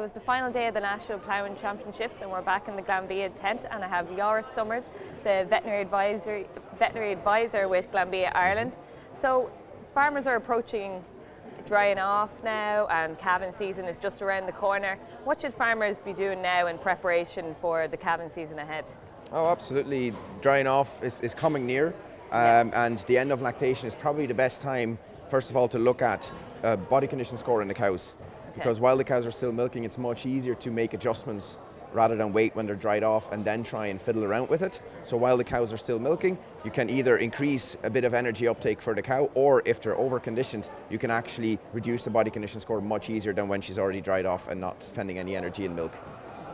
So it's the final day of the National Ploughing Championships and we're back in the Glanbia tent, and I have Joris, the veterinary advisor with Glanbia Ireland. So farmers are approaching drying off now and calving season is just around the corner. What should farmers be doing now in preparation for the calving season ahead? Oh, absolutely. Drying off is coming near, and the end of lactation is probably the best time, first of all, to look at body condition score in the cows. Because while the cows are still milking, it's much easier to make adjustments rather than wait when they're dried off and then try and fiddle around with it. So while the cows are still milking, you can either increase a bit of energy uptake for the cow, or if they're over-conditioned, you can actually reduce the body condition score much easier than when she's already dried off and not spending any energy in milk.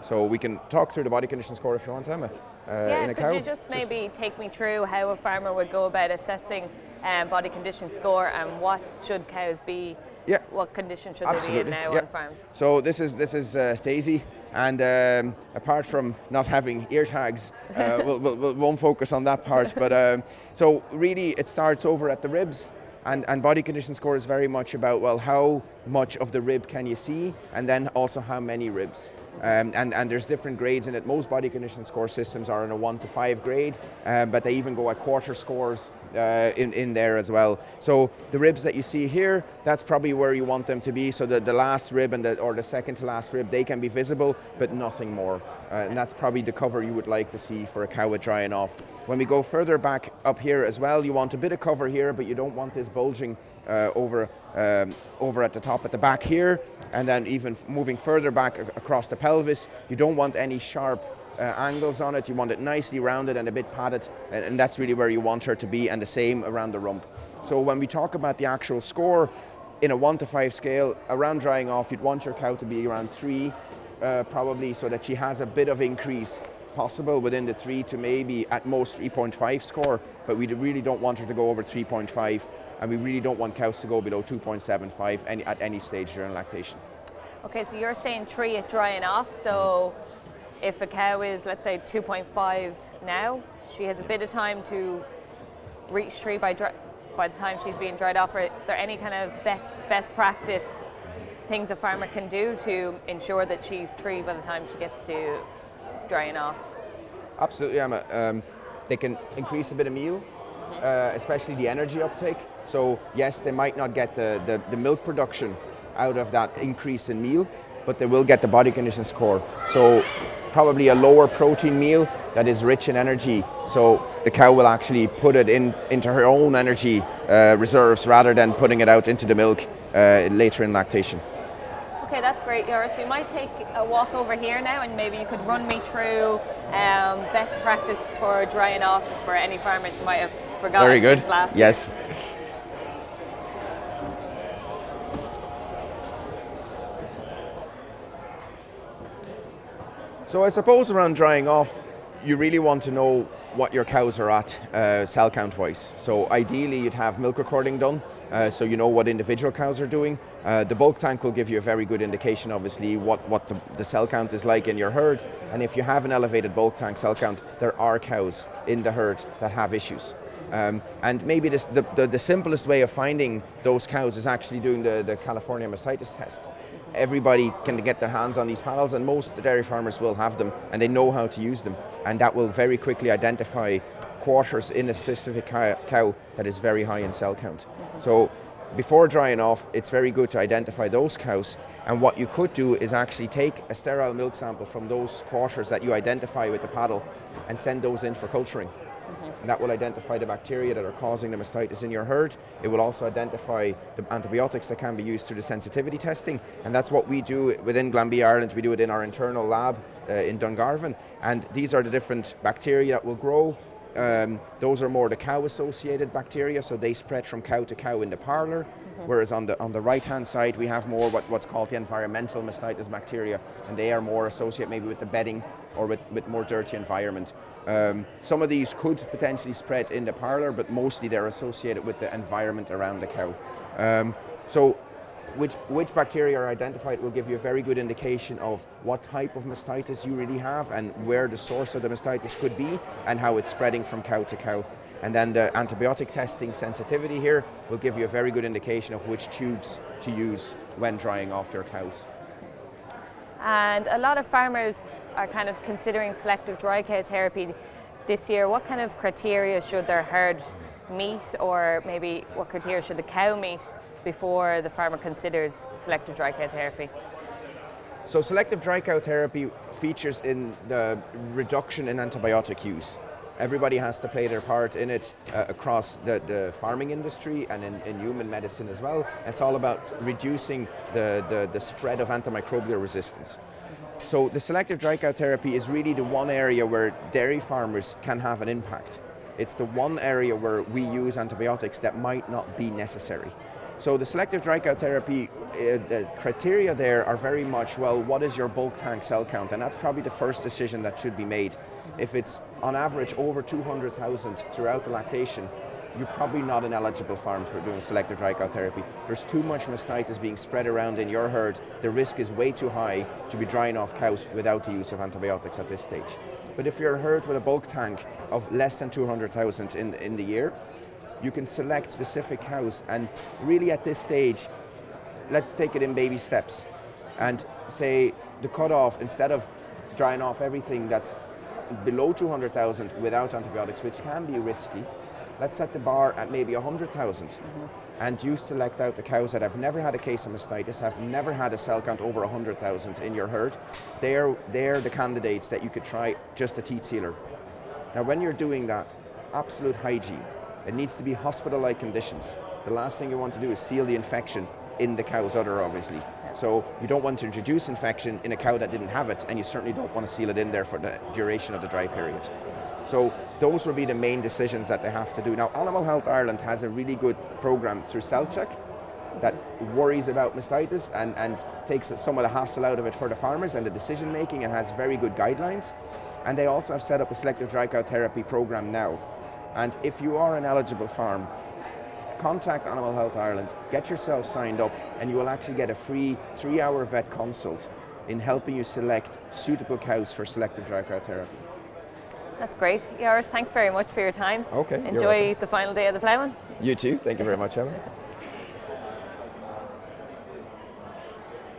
So we can talk through the body condition score if you want, Emma. In a cow. Could you just maybe take me through how a farmer would go about assessing body condition score, and what should cows be? Yeah. What condition should they be in now on farms? So this is Daisy, and apart from not having ear tags, we won't focus on that part. But so really, it starts over at the ribs, and body condition score is very much about, well, how much of the rib can you see, and then also how many ribs. And there's different grades in it. Most body condition score systems are in a 1 to 5 grade, but they even go at quarter scores in there as well. So the ribs that you see here, that's probably where you want them to be. So the last rib or the second to last rib, they can be visible, but nothing more. And that's probably the cover you would like to see for a cow with drying off. When we go further back up here as well, you want a bit of cover here, but you don't want this bulging over at the top at the back here, and then even moving further back across the pelvis. You don't want any sharp angles on it. You want it nicely rounded and a bit padded, and that's really where you want her to be, and the same around the rump. So when we talk about the actual score in a 1 to 5 scale around drying off, you'd want your cow to be around 3 probably, so that she has a bit of increase possible within the 3 to maybe at most 3.5 score, but we really don't want her to go over 3.5. And we really don't want cows to go below 2.75 at any stage during lactation. Okay, so you're saying 3 at drying off. So if a cow is, let's say, 2.5 now, she has a bit of time to reach 3 by the time she's being dried off. Are there any kind of best practice things a farmer can do to ensure that she's 3 by the time she gets to drying off? Absolutely, Emma. They can increase a bit of meal, especially the energy uptake. So yes, they might not get the milk production out of that increase in meal, but they will get the body condition score. So probably a lower protein meal that is rich in energy. So the cow will actually put it into her own energy reserves rather than putting it out into the milk later in lactation. Okay, that's great, Joris. We might take a walk over here now, and maybe you could run me through best practice for drying off for any farmers who might have forgotten. Very good. Yes. So I suppose around drying off, you really want to know what your cows are at cell count wise. So ideally you'd have milk recording done, so you know what individual cows are doing. The bulk tank will give you a very good indication, obviously, what the cell count is like in your herd. And if you have an elevated bulk tank cell count, there are cows in the herd that have issues. And maybe the simplest way of finding those cows is actually doing the California mastitis test. Everybody can get their hands on these panels, and most dairy farmers will have them, and they know how to use them, and that will very quickly identify quarters in a specific cow that is very high in cell count. So before drying off, it's very good to identify those cows, and what you could do is actually take a sterile milk sample from those quarters that you identify with the paddle and send those in for culturing. And that will identify the bacteria that are causing the mastitis in your herd. It will also identify the antibiotics that can be used through the sensitivity testing, and that's what we do within Glanbia Ireland. We do it in our internal lab in Dungarvan, and these are the different bacteria that will grow. Those are more the cow-associated bacteria, so they spread from cow to cow in the parlour. Whereas on the right-hand side, we have more what's called the environmental mastitis bacteria, and they are more associated maybe with the bedding or with more dirty environment. Some of these could potentially spread in the parlour, but mostly they're associated with the environment around the cow. So which bacteria are identified will give you a very good indication of what type of mastitis you really have and where the source of the mastitis could be and how it's spreading from cow to cow. And then the antibiotic testing sensitivity here will give you a very good indication of which tubes to use when drying off your cows. And a lot of farmers are kind of considering selective dry cow therapy this year. What kind of criteria should their herd meet, or maybe what criteria should the cow meet before the farmer considers selective dry cow therapy? So selective dry cow therapy features in the reduction in antibiotic use. Everybody has to play their part in it across the farming industry and in human medicine as well. It's all about reducing the spread of antimicrobial resistance. So the selective dry cow therapy is really the one area where dairy farmers can have an impact. It's the one area where we use antibiotics that might not be necessary. So the selective dry cow therapy, the criteria there are very much, well, what is your bulk tank cell count? And that's probably the first decision that should be made. If it's on average over 200,000 throughout the lactation, you're probably not an eligible farm for doing selective dry cow therapy. There's too much mastitis being spread around in your herd. The risk is way too high to be drying off cows without the use of antibiotics at this stage. But if you're a herd with a bulk tank of less than 200,000 in the year, you can select specific cows, and really at this stage, let's take it in baby steps and say the cutoff, instead of drying off everything that's below 200,000 without antibiotics, which can be risky, let's set the bar at maybe 100,000. And you select out the cows that have never had a case of mastitis, have never had a cell count over 100,000 in your herd. They're the candidates that you could try just a teat sealer. Now when you're doing that, absolute hygiene. It needs to be hospital-like conditions. The last thing you want to do is seal the infection in the cow's udder, obviously. So you don't want to introduce infection in a cow that didn't have it, and you certainly don't want to seal it in there for the duration of the dry period. So those will be the main decisions that they have to do. Now, Animal Health Ireland has a really good program through CellCheck that worries about mastitis and takes some of the hassle out of it for the farmers and the decision making, and has very good guidelines. And they also have set up a selective dry cow therapy program now. And if you are an eligible farm, contact Animal Health Ireland, get yourself signed up, and you will actually get a free 3-hour vet consult in helping you select suitable cows for selective dry cow therapy. That's great. Joris, thanks very much for your time. Okay. Enjoy the final day of the ploughing. You too. Thank you very much, Ellen.